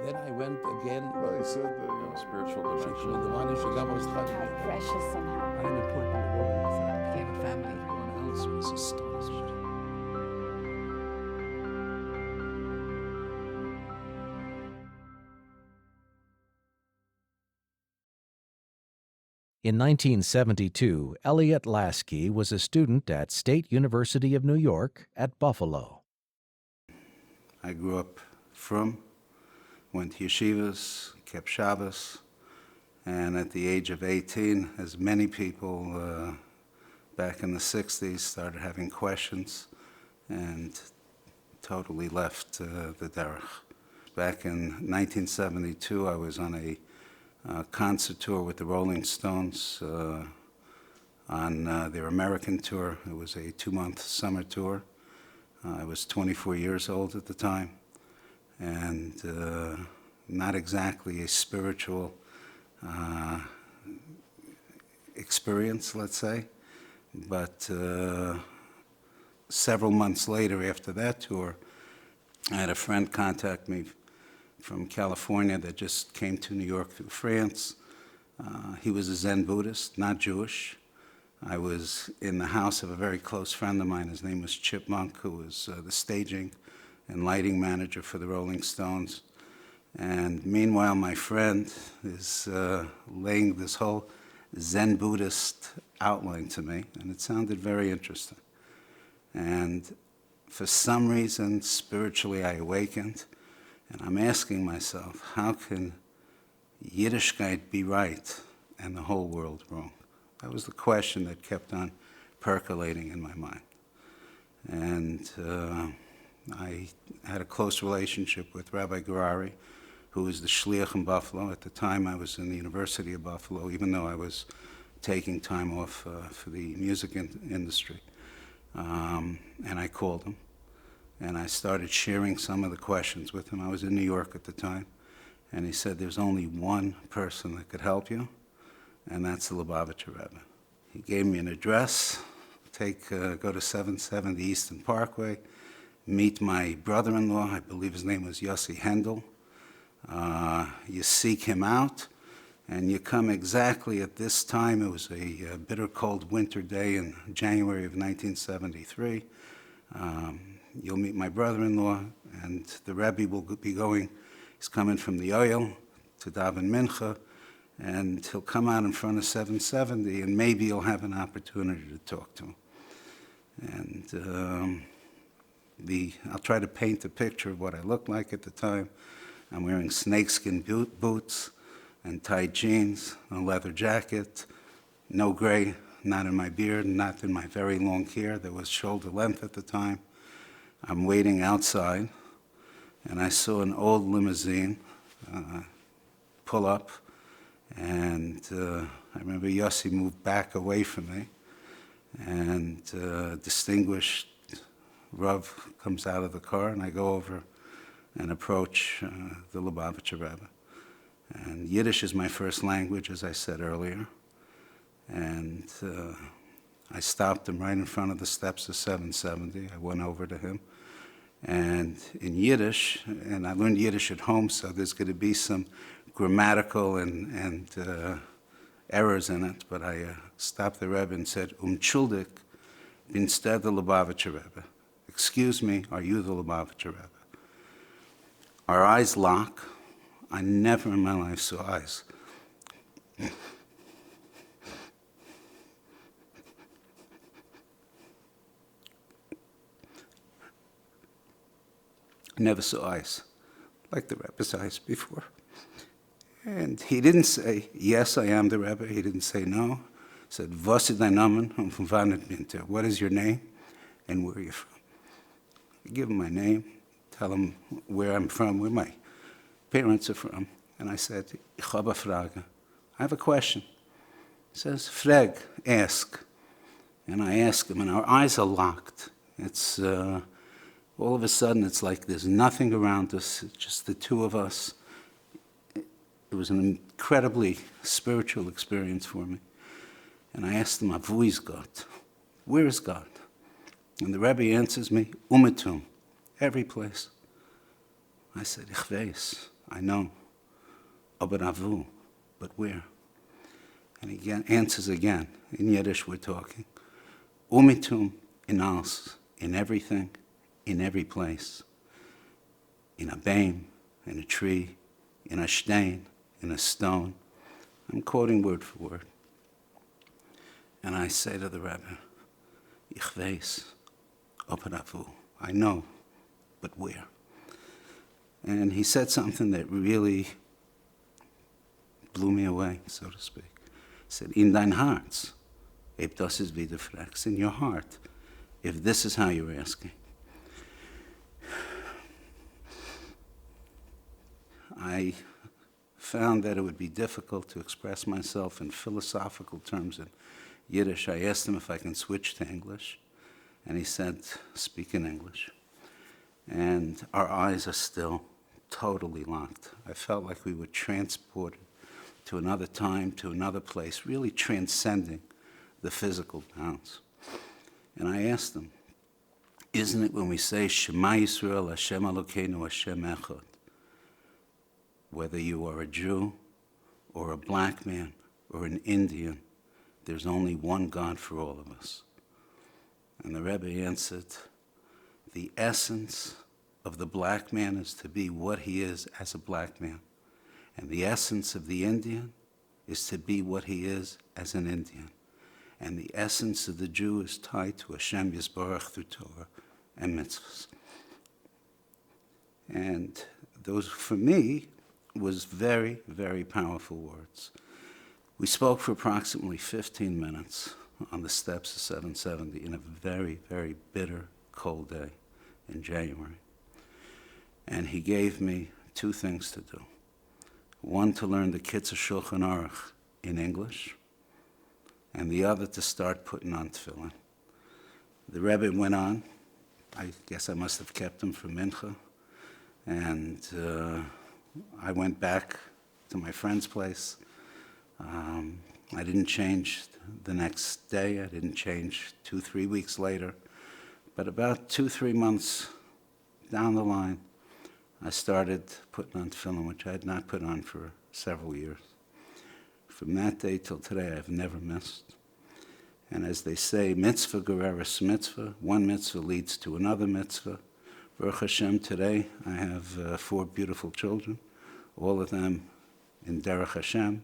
Then I went again. Well, he said Spiritual dimension. How precious and how unimportant it was that I became a family. Everyone else was astonished. In 1972, Elliot Lasky was a student at State University of New York at Buffalo. I grew up frum, went to yeshivas, kept Shabbos, and at the age of 18, as many people back in the 60s started having questions and totally left the derech. Back in 1972, I was on a concert tour with the Rolling Stones on their American tour. It was a 2-month summer tour. I was 24 years old at the time, and not exactly a spiritual experience, let's say, but several months later after that tour, I had a friend contact me from California that just came to New York through France. He was a Zen Buddhist, not Jewish. I was in the house of a very close friend of mine. His name was Chip Monk, who was the staging and lighting manager for the Rolling Stones. And meanwhile, my friend is laying this whole Zen Buddhist outline to me, and it sounded very interesting. And for some reason, spiritually, I awakened. And I'm asking myself, how can Yiddishkeit be right and the whole world wrong? That was the question that kept on percolating in my mind. And I had a close relationship with Rabbi Garari, who was the shliach in Buffalo. At the time, I was in the University of Buffalo, even though I was taking time off for the music industry. And I called him. And I started sharing some of the questions with him. I was in New York at the time. And he said, there's only one person that could help you, and that's the Lubavitch Rebbe. He gave me an address. Go to 770 Eastern Parkway, meet my brother-in-law. I believe his name was Yossi Hendel. You seek him out, and you come exactly at this time. It was a bitter cold winter day in January of 1973. You'll meet my brother-in-law, and the Rebbe will be going. He's coming from the oil to daven mincha, and he'll come out in front of 770, and maybe you'll have an opportunity to talk to him. And I'll try to paint a picture of what I looked like at the time. I'm wearing snakeskin boots and tight jeans, a leather jacket, no gray, not in my beard, not in my very long hair that was shoulder length at the time. I'm waiting outside, and I saw an old limousine pull up, and I remember Yossi moved back away from me, and distinguished Rav comes out of the car, and I go over and approach the Lubavitcher Rebbe. And Yiddish is my first language, as I said earlier, and I stopped him right in front of the steps of 770. I went over to him. And in Yiddish, and I learned Yiddish at home, so there's going to be some grammatical and errors in it, but I stopped the Rebbe and said, Schuldig, instead the Lubavitcher Rebbe. Excuse me, are you the Lubavitcher Rebbe? Our eyes lock. I never in my life saw eyes. I never saw eyes like the Rebbe's eyes before. And he didn't say, yes, I am the Rebbe. He didn't say no. He said, was ist dein Name und von wann bist du? What is your name and where are you from? I give him my name, tell him where I'm from, where my parents are from. And I said, ich habe eine Frage. I have a question. He says, frag, ask. And I ask him, and our eyes are locked. It's all of a sudden, it's like there's nothing around us, it's just the two of us. It was an incredibly spiritual experience for me. And I asked him, wo ist Gott? Where is God? And the Rebbe answers me, Umetum, every place. I said, ich weiß. I know. Aber avu, but where? And he answers again. In Yiddish we're talking. Umitum in alles, in everything, in every place. In a beam, in a tree, in a stain, in a stone. I'm quoting word for word. And I say to the Rebbe, Ich weiß, aber avu. I know, but where? And he said something that really blew me away, so to speak. He said, in dein Herz, ob das ist wieder fragst, in your heart, if this is how you're asking. I found that it would be difficult to express myself in philosophical terms in Yiddish. I asked him if I can switch to English, and he said, speak in English. And our eyes are still totally locked. I felt like we were transported to another time, to another place, really transcending the physical bounds. And I asked him, isn't it when we say, Shema Yisrael, Hashem Elokeinu, Hashem Echad, whether you are a Jew or a black man or an Indian, there's only one God for all of us. And the Rebbe answered, the essence of the black man is to be what he is as a black man. And the essence of the Indian is to be what he is as an Indian. And the essence of the Jew is tied to Hashem Yisbarach through Torah and mitzvahs. And those, for me, was very, very powerful words. We spoke for approximately 15 minutes on the steps of 770 in a very, very bitter, cold day in January. And he gave me two things to do. One, to learn the Kitzur Shulchan Aruch in English, and the other to start putting on tefillin. The Rebbe went on. I guess I must have kept him for Mincha. And I went back to my friend's place. I didn't change the next day. I didn't change 2-3 weeks later. But about 2-3 months down the line, I started putting on tefillin, which I had not put on for several years. From that day till today, I've never missed. And as they say, mitzvah gereres mitzvah, one mitzvah leads to another mitzvah. Baruch Hashem, today I have 4 beautiful children, all of them in Derech Hashem.